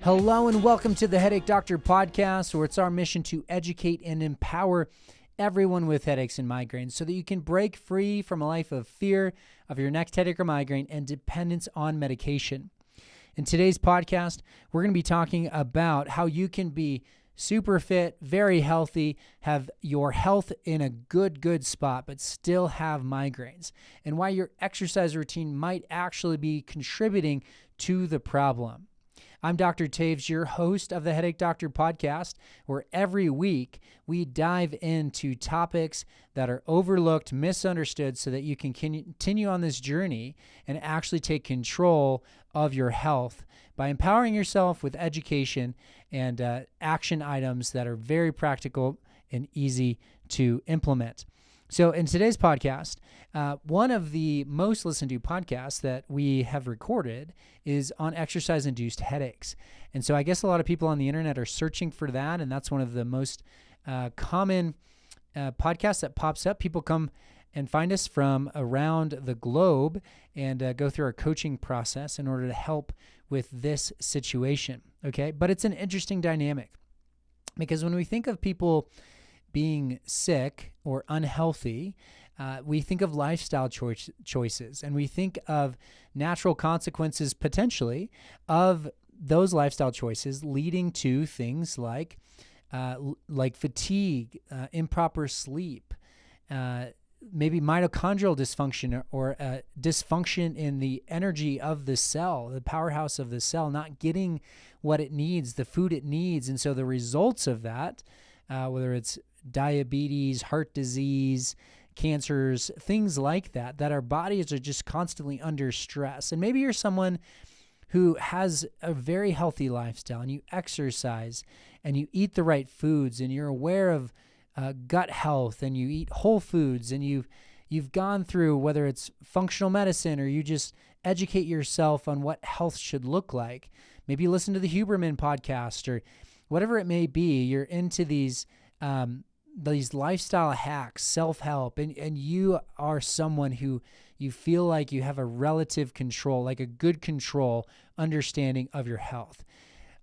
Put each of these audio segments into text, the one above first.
Hello and welcome to the Headache Doctor podcast, where it's our mission to educate and empower everyone with headaches and migraines so that you can break free from a life of fear of your next headache or migraine and dependence on medication. In today's podcast, we're going to be talking about how you can be super fit, very healthy, have your health in a good spot, but still have migraines, and why your exercise routine might actually be contributing to the problem. I'm Dr. Taves, your host of the Headache Doctor podcast, where every week we dive into topics that are overlooked, misunderstood, so that you can continue on this journey and actually take control of your health by empowering yourself with education and action items that are very practical and easy to implement. So in today's podcast, one of the most listened to podcasts that we have recorded is on exercise-induced headaches. And so I guess a lot of people on the internet are searching for that, and that's one of the most common podcasts that pops up. People come and find us from around the globe and go through our coaching process in order to help with this situation, okay? But it's an interesting dynamic because when we think of people being sick or unhealthy, we think of lifestyle choices, and we think of natural consequences potentially of those lifestyle choices leading to things like fatigue, improper sleep, maybe mitochondrial dysfunction or dysfunction in the energy of the cell, the powerhouse of the cell, not getting what it needs, the food it needs. And so the results of that, whether it's diabetes, heart disease, cancers, things like that, that our bodies are just constantly under stress. And maybe you're someone who has a very healthy lifestyle and you exercise and you eat the right foods and you're aware of gut health and you eat whole foods and you've gone through, whether it's functional medicine or you just educate yourself on what health should look like. Maybe you listen to the Huberman podcast or whatever it may be. You're into these lifestyle hacks, self-help, and you are someone who you feel like you have a relative control, like a good control, understanding of your health.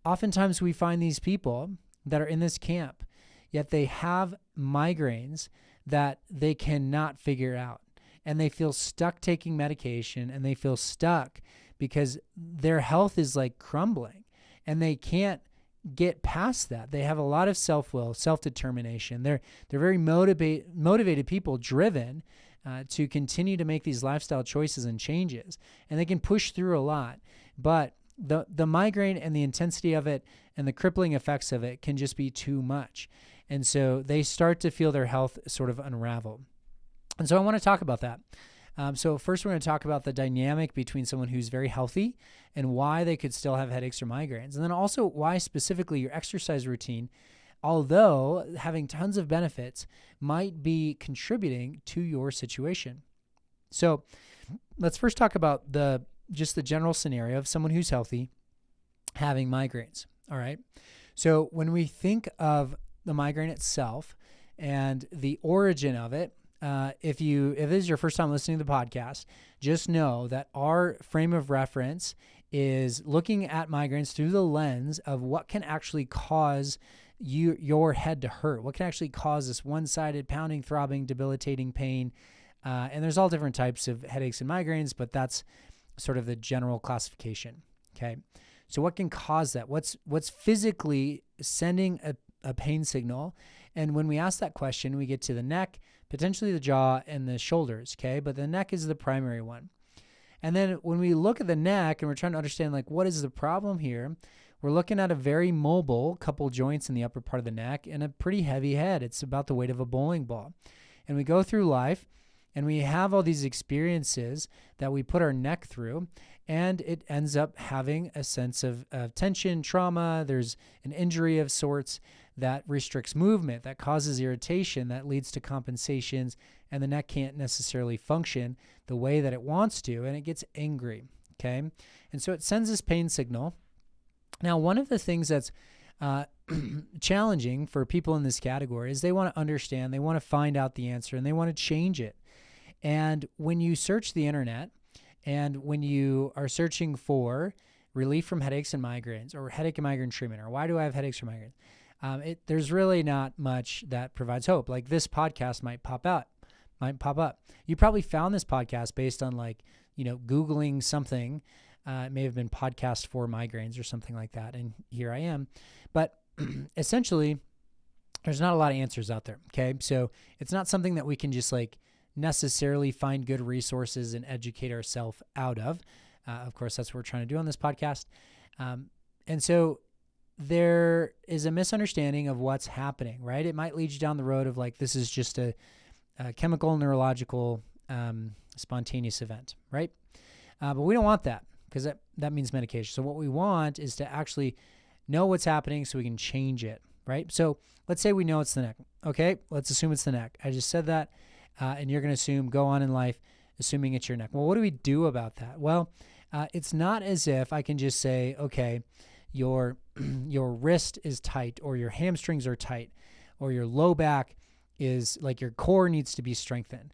Oftentimes we find these people that are in this camp, yet they have migraines that they cannot figure out. And they feel stuck taking medication, and they feel stuck because their health is like crumbling and they can't get past that. They have a lot of self-will, self-determination. They're very motivated people, driven to continue to make these lifestyle choices and changes, and they can push through a lot. But the migraine and the intensity of it and the crippling effects of it can just be too much, and so they start to feel their health sort of unravel. And so I want to talk about that. So first we're going to talk about the dynamic between someone who's very healthy and why they could still have headaches or migraines. And then also why specifically your exercise routine, although having tons of benefits, might be contributing to your situation. So let's first talk about the general scenario of someone who's healthy having migraines. All right. So when we think of the migraine itself and the origin of it, if this is your first time listening to the podcast, just know that our frame of reference is looking at migraines through the lens of what can actually cause your head to hurt, what can actually cause this one-sided pounding, throbbing, debilitating pain. And there's all different types of headaches and migraines, but that's sort of the general classification. Okay. So what can cause that? What's physically sending a pain signal? And when we ask that question, we get to the neck, potentially the jaw, and the shoulders, okay? But the neck is the primary one. And then when we look at the neck and we're trying to understand, like, what is the problem here, we're looking at a very mobile couple joints in the upper part of the neck and a pretty heavy head. It's about the weight of a bowling ball. And we go through life and we have all these experiences that we put our neck through, and it ends up having a sense of tension, trauma. There's an injury of sorts that restricts movement, that causes irritation, that leads to compensations, and the neck can't necessarily function the way that it wants to, and it gets angry, okay? And so it sends this pain signal. Now, one of the things that's challenging for people in this category is they want to understand, they want to find out the answer, and they want to change it. And when you search the internet, and when you are searching for relief from headaches and migraines, or headache and migraine treatment, or why do I have headaches or migraines? There's really not much that provides hope. Like this podcast might pop up. You probably found this podcast based on Googling something. It may have been podcast for migraines or something like that. And here I am. But essentially, there's not a lot of answers out there. Okay. So it's not something that we can just necessarily find good resources and educate ourselves out of. Of course, that's what we're trying to do on this podcast. And so there is a misunderstanding of what's happening, right? It might lead you down the road of this is just a chemical, neurological, spontaneous event, right? But we don't want that, because that means medication. So what we want is to actually know what's happening so we can change it, right? So let's say we know it's the neck. Okay, let's assume it's the neck. I just said that, and you're going to go on in life assuming it's your neck. Well, what do we do about that? Well, it's not as if I can just say, okay, your wrist is tight, or your hamstrings are tight, or your low back is your core needs to be strengthened.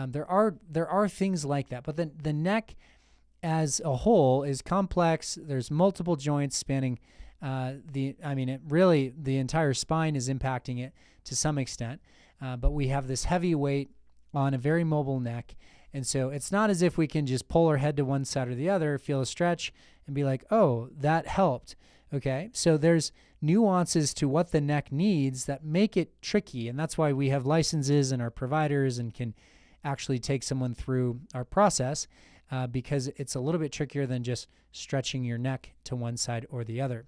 There are things like that, but the neck as a whole is complex. There's multiple joints spanning the entire spine is impacting it to some extent. But we have this heavy weight on a very mobile neck. And so it's not as if we can just pull our head to one side or the other, feel a stretch, and be like, oh, that helped. Okay. So there's nuances to what the neck needs that make it tricky. And that's why we have licenses and our providers and can actually take someone through our process, because it's a little bit trickier than just stretching your neck to one side or the other.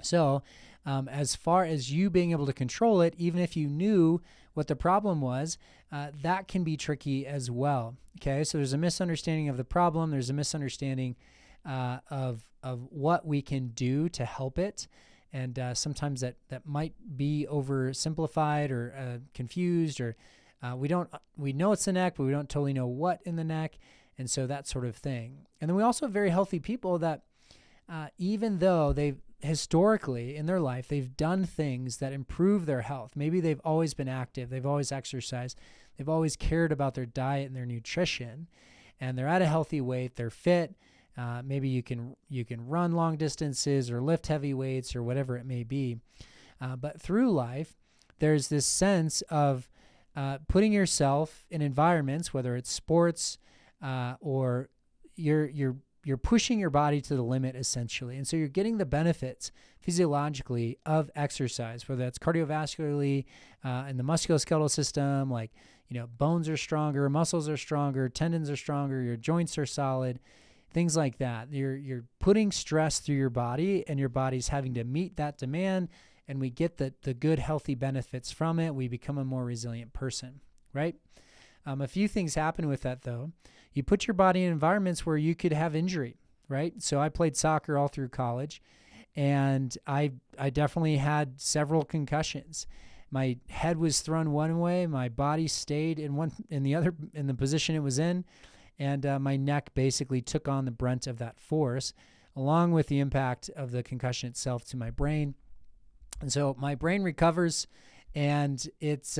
So as far as you being able to control it, even if you knew what the problem was, that can be tricky as well. Okay, so there's a misunderstanding of the problem. There's a misunderstanding of what we can do to help it. And sometimes that might be oversimplified or confused, or we know it's the neck, but we don't totally know what in the neck. And so that sort of thing. And then we also have very healthy people that even though they've historically in their life, they've done things that improve their health. Maybe they've always been active. They've always exercised. They've always cared about their diet and their nutrition, and they're at a healthy weight. They're fit. Maybe you can run long distances or lift heavy weights or whatever it may be. But through life, there's this sense of putting yourself in environments, whether it's sports or you're pushing your body to the limit, essentially. And so you're getting the benefits physiologically of exercise, whether that's cardiovascularly in the musculoskeletal system, bones are stronger, muscles are stronger, tendons are stronger, your joints are solid, things like that. You're putting stress through your body, and your body's having to meet that demand, and we get the good, healthy benefits from it. We become a more resilient person, right? A few things happen with that, though. You put your body in environments where you could have injury, right? So I played soccer all through college, and I definitely had several concussions. My head was thrown one way, my body stayed in the position it was in, and my neck basically took on the brunt of that force, along with the impact of the concussion itself to my brain. And so my brain recovers, and it's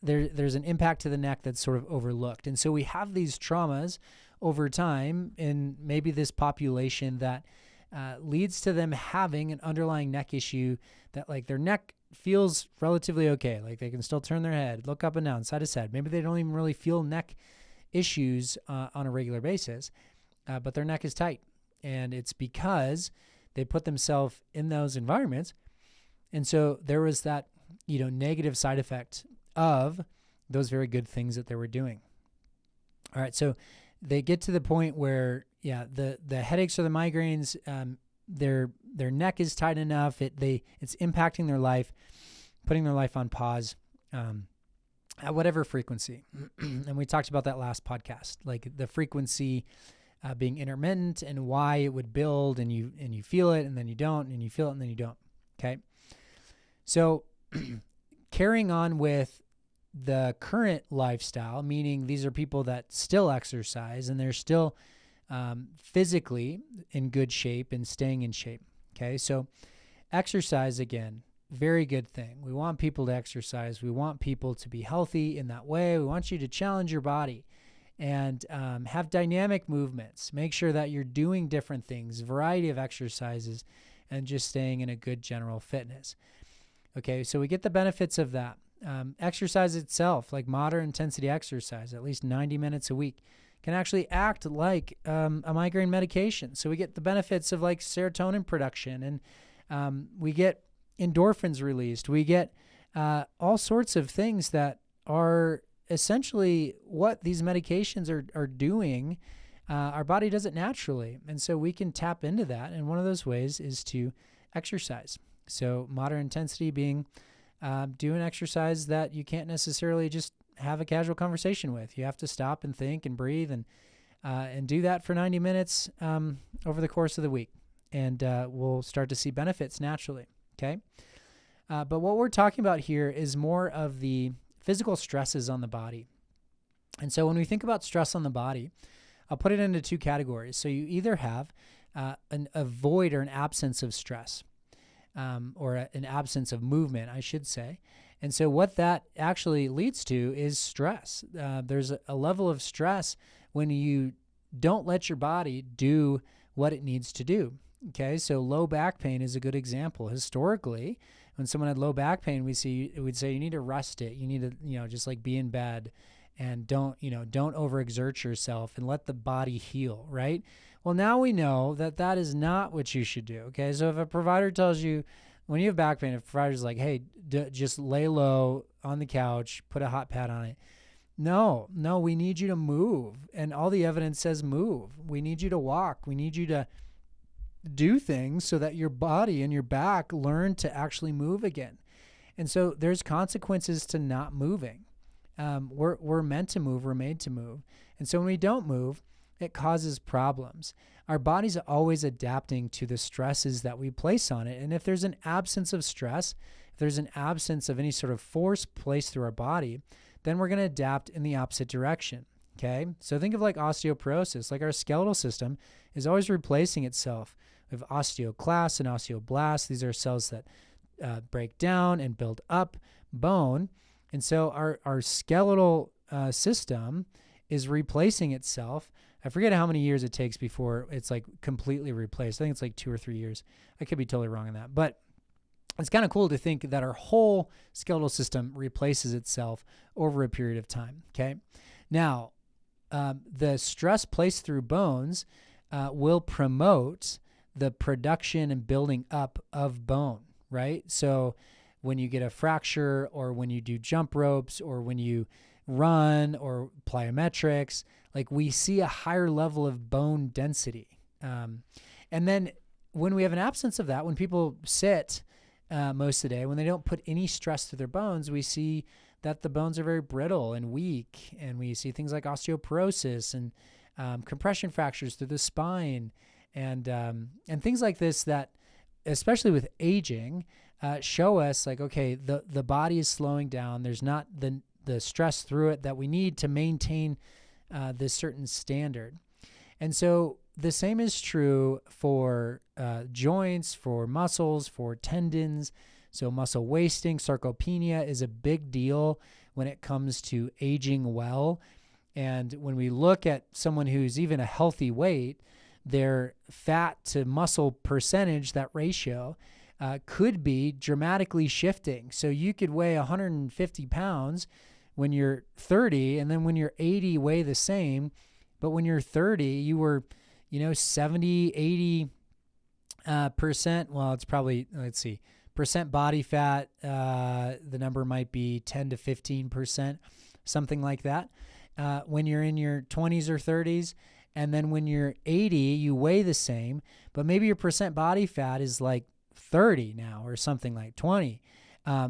there's an impact to the neck that's sort of overlooked. And so we have these traumas over time in maybe this population that leads to them having an underlying neck issue that their neck feels relatively okay. They can still turn their head, look up and down, side to side. Maybe they don't even really feel neck issues on a regular basis, but their neck is tight. And it's because they put themselves in those environments. And so there was that, negative side effect of those very good things that they were doing. All right. So they get to the point where, the headaches or the migraines, their neck is tight enough. It's impacting their life, putting their life on pause, at whatever frequency. And we talked about that last podcast, the frequency being intermittent and why it would build, and you feel it and then you don't, and you feel it and then you don't. Okay. So carrying on with the current lifestyle, meaning these are people that still exercise and they're still physically in good shape and staying in shape. Okay. So exercise, again, very good thing. We want people to exercise. We want people to be healthy in that way. We want you to challenge your body. and have dynamic movements. Make sure that you're doing different things, variety of exercises, and just staying in a good general fitness. Okay, so we get the benefits of that. Exercise itself, like moderate intensity exercise, at least 90 minutes a week, can actually act like a migraine medication. So we get the benefits of like serotonin production, and we get endorphins released. We get all sorts of things that are essentially what these medications are doing. Our body does it naturally, and so we can tap into that. And one of those ways is to exercise. So moderate intensity being doing exercise that you can't necessarily just have a casual conversation with. You have to stop and think and breathe and do that for 90 minutes over the course of the week. And we'll start to see benefits naturally, okay? But what we're talking about here is more of the physical stresses on the body. And so when we think about stress on the body, I'll put it into two categories. So you either have a void or an absence of stress, or an absence of movement, I should say. And so what that actually leads to is stress. There's a level of stress when you don't let your body do what it needs to do. Okay, so low back pain is a good example. Historically, when someone had low back pain, we'd say you need to rest it. You need to, just like be in bed and don't overexert yourself and let the body heal, right? Well, now we know that is not what you should do, okay? So if a provider tells you, when you have back pain, if a provider's like, hey, just lay low on the couch, put a hot pad on it. No, we need you to move. And all the evidence says move. We need you to walk. We need you to do things so that your body and your back learn to actually move again. And so there's consequences to not moving. We're meant to move. We're made to move. And so when we don't move, it causes problems. Our body's always adapting to the stresses that we place on it. And if there's an absence of stress, if there's an absence of any sort of force placed through our body, then we're going to adapt in the opposite direction. Okay? So think of like osteoporosis. Like our skeletal system is always replacing itself. We have osteoclasts and osteoblasts. These are cells that break down and build up bone. And so our skeletal system is replacing itself. I forget how many years it takes before it's like completely replaced. I think it's like 2 or 3 years. I could be totally wrong on that. But it's kind of cool to think that our whole skeletal system replaces itself over a period of time. Okay. Now, the stress placed through bones will promote the production and building up of bone, right? So when you get a fracture, or when you do jump ropes, or when you run or plyometrics, like we see a higher level of bone density. And then when we have an absence of that, when people sit most of the day, when they don't put any stress to their bones, we see that the bones are very brittle and weak. And we see things like osteoporosis and compression fractures through the spine and things like this that, especially with aging, show us like, okay, the body is slowing down. There's not the stress through it that we need to maintain this certain standard. And so the same is true for joints, for muscles, for tendons. So muscle wasting, sarcopenia is a big deal when it comes to aging well. And when we look at someone who's even a healthy weight, their fat to muscle percentage, that ratio, could be dramatically shifting. So you could weigh 150 pounds when you're 30, and then when you're 80, weigh the same. But when you're 30, you were, 70, 80%. Well, it's probably, percent body fat. The number might be 10 to 15%, something like that. When you're in your 20s or 30s. And then when you're 80, you weigh the same, but maybe your percent body fat is like 30 now or something like 20,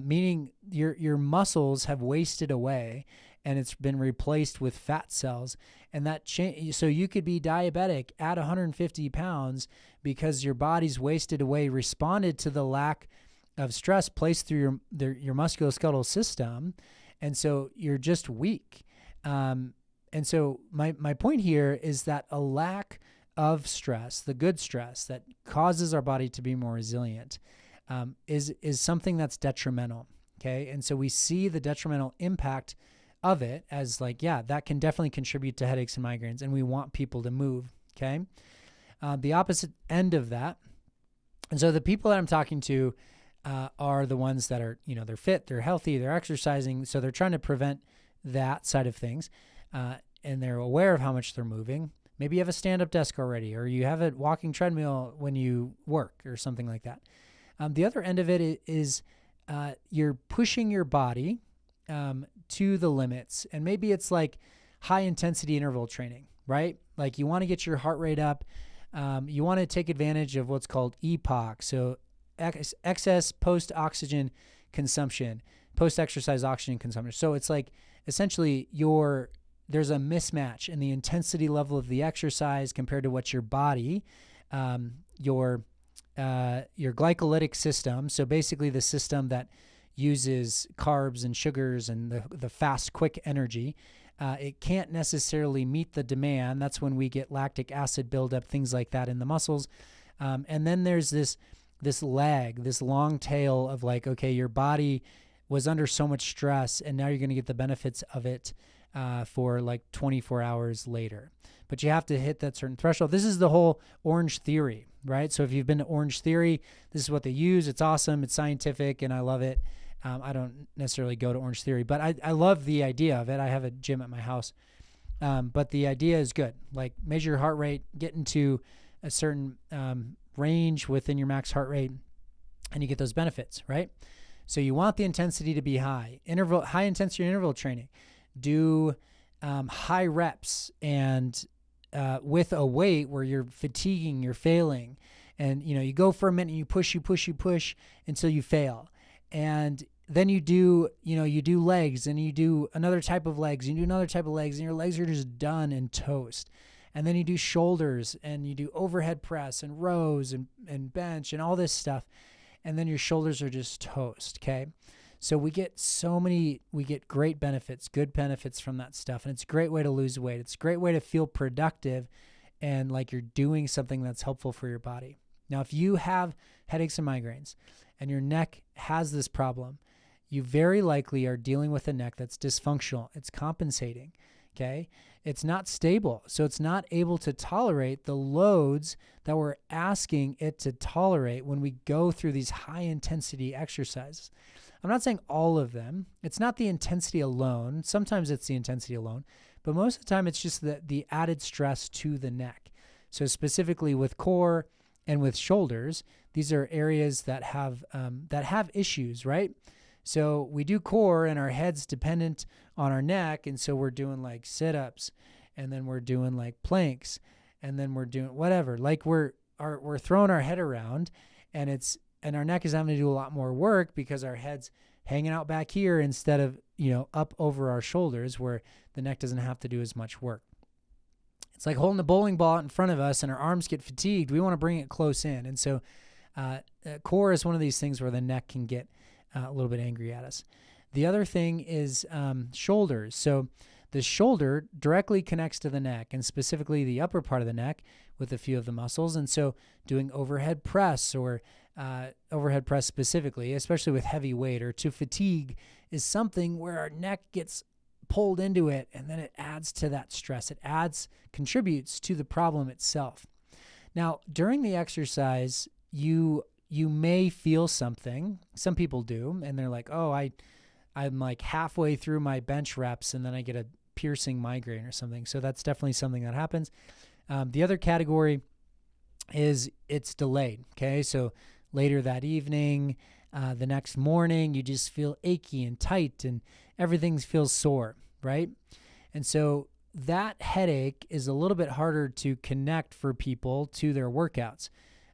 meaning your muscles have wasted away and it's been replaced with fat cells. And that so you could be diabetic at 150 pounds because your body's wasted away, responded to the lack of stress placed through your musculoskeletal system. And so you're just weak. And so my point here is that a lack of stress, the good stress that causes our body to be more resilient, is something that's detrimental. Okay, and so we see the detrimental impact of it as like, yeah, that can definitely contribute to headaches and migraines, and we want people to move. Okay. The opposite end of that. And so the people that I'm talking to are the ones that are, they're fit, they're healthy, they're exercising. So they're trying to prevent that side of things. And they're aware of how much they're moving. Maybe you have a stand-up desk already, or you have a walking treadmill when you work or something like that. The other end of it is you're pushing your body to the limits. And maybe it's like high intensity interval training, right? Like you want to get your heart rate up. You want to take advantage of what's called EPOC. So excess post-oxygen consumption, post-exercise oxygen consumption. So it's like essentially there's a mismatch in the intensity level of the exercise compared to what your body, your glycolytic system. So basically the system that uses carbs and sugars and the fast, quick energy, it can't necessarily meet the demand. That's when we get lactic acid buildup, things like that in the muscles. And then there's this lag, this long tail of like, okay, your body was under so much stress and now you're going to get the benefits of it for like 24 hours later. But you have to hit that certain threshold. This is the whole Orange Theory, right? So if you've been to Orange Theory, this is what they use. It's awesome. It's scientific, and I love it. I don't necessarily go to Orange Theory, but I love the idea of it. I have a gym at my house. But the idea is good. Like measure your heart rate, get into a certain range within your max heart rate, and you get those benefits, right? So you want the intensity to be high. High intensity interval training. Do high reps and with a weight where you're fatiguing, you're failing. And, you go for a minute, you push until you fail. And then you do legs, and you do another type of legs, and you do another type of legs, and your legs are just done and toast. And then you do shoulders, and you do overhead press and rows and bench and all this stuff. And then your shoulders are just toast, okay? So we get great benefits, good benefits from that stuff. And it's a great way to lose weight. It's a great way to feel productive and like you're doing something that's helpful for your body. Now, if you have headaches and migraines and your neck has this problem, you very likely are dealing with a neck that's dysfunctional. It's compensating, okay? It's not stable, so it's not able to tolerate the loads that we're asking it to tolerate when we go through these high-intensity exercises. I'm not saying all of them. It's not the intensity alone. Sometimes it's the intensity alone, but most of the time it's just the added stress to the neck. So specifically with core and with shoulders, these are areas that have issues, right? So we do core and our head's dependent on our neck, and so we're doing like sit-ups, and then we're doing like planks, and then we're doing whatever. Like we're throwing our head around, and our neck is having to do a lot more work because our head's hanging out back here instead of, up over our shoulders where the neck doesn't have to do as much work. It's like holding the bowling ball out in front of us and our arms get fatigued. We want to bring it close in. And so core is one of these things where the neck can get a little bit angry at us. The other thing is shoulders. So the shoulder directly connects to the neck, and specifically the upper part of the neck with a few of the muscles. And so doing overhead press or overhead press specifically, especially with heavy weight or to fatigue, is something where our neck gets pulled into it, and then it adds to that stress. It contributes to the problem itself. Now, during the exercise, you may feel something. Some people do, and they're like, oh, I'm like halfway through my bench reps, and then I get a piercing migraine or something. So that's definitely something that happens. The other category is it's delayed, okay? So later that evening, the next morning, you just feel achy and tight, and everything feels sore, right? And so that headache is a little bit harder to connect for people to their workouts.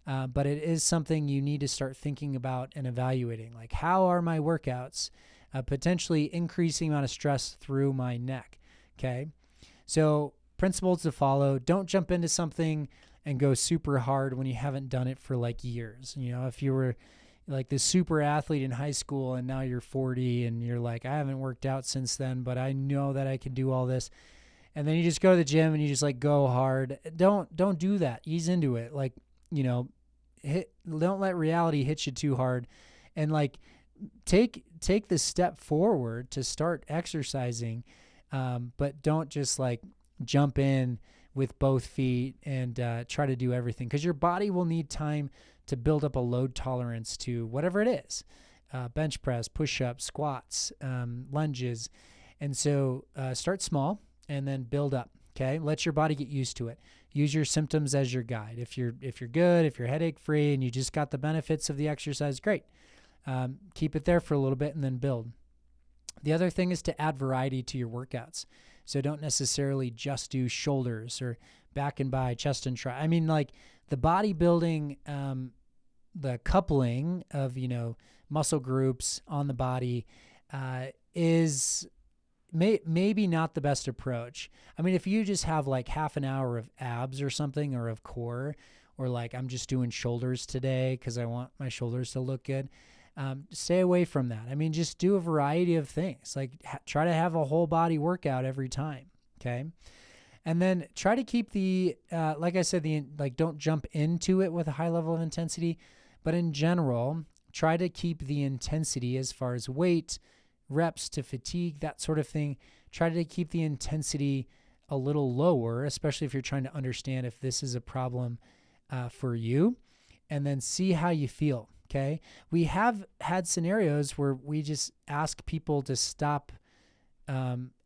But it is something you need to start thinking about and evaluating. Like, how are my workouts potentially increasing the amount of stress through my neck? Okay. So principles to follow: don't jump into something and go super hard when you haven't done it for like years. If you were like this super athlete in high school and now you're 40 and you're like, I haven't worked out since then, but I know that I can do all this. And then you just go to the gym and you just like go hard. Don't do that. Ease into it. Like, don't let reality hit you too hard. And like take the step forward to start exercising, but don't just like jump in with both feet and try to do everything, because your body will need time to build up a load tolerance to whatever it is, bench press, push-ups, squats, lunges. And so start small and then build up. Okay, let your body get used to it. Use your symptoms as your guide. If you're good, if you're headache free and you just got the benefits of the exercise, great. Keep it there for a little bit and then build. The other thing is to add variety to your workouts. So don't necessarily just do shoulders or back and bi, chest and tri. I mean, like the bodybuilding, the coupling of, muscle groups on the body is maybe not the best approach. I mean, if you just have like half an hour of abs or something, or of core, or like I'm just doing shoulders today because I want my shoulders to look good, stay away from that. I mean, just do a variety of things. Like try to have a whole body workout every time. Okay. And then try to keep like I said, don't jump into it with a high level of intensity, but in general, try to keep the intensity as far as weight, reps to fatigue, that sort of thing. Try to keep the intensity a little lower, especially if you're trying to understand if this is a problem for you, and then see how you feel. Okay. We have had scenarios where we just ask people to stop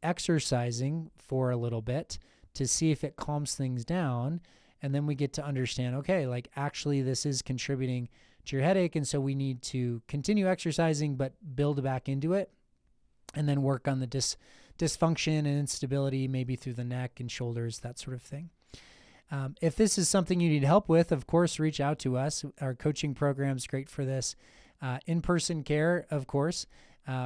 exercising for a little bit to see if it calms things down. And then we get to understand, okay, like actually this is contributing to your headache. And so we need to continue exercising, but build back into it and then work on the dysfunction and instability, maybe through the neck and shoulders, that sort of thing. If this is something you need help with, of course, reach out to us. Our coaching program is great for this. In-person care, of course,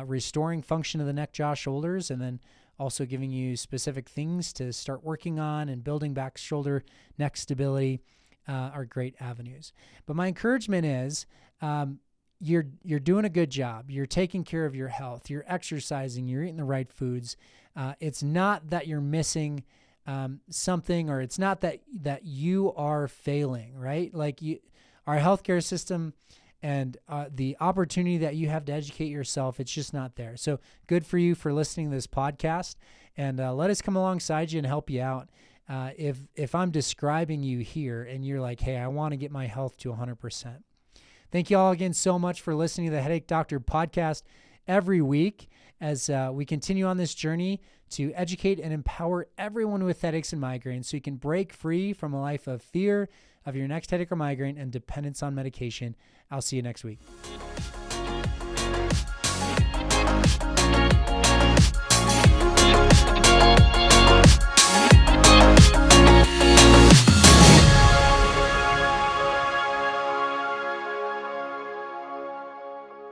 restoring function of the neck, jaw, shoulders, and then also giving you specific things to start working on and building back shoulder, neck stability are great avenues. But my encouragement is you're doing a good job. You're taking care of your health. You're exercising. You're eating the right foods. It's not that you're missing something, or it's not that you are failing, right? Like our healthcare system and the opportunity that you have to educate yourself, it's just not there. So good for you for listening to this podcast, and let us come alongside you and help you out. If I'm describing you here and you're like, hey, I want to get my health to 100%. Thank you all again so much for listening to the Headache Doctor podcast every week as we continue on this journey to educate and empower everyone with headaches and migraines so you can break free from a life of fear of your next headache or migraine and dependence on medication. I'll see you next week.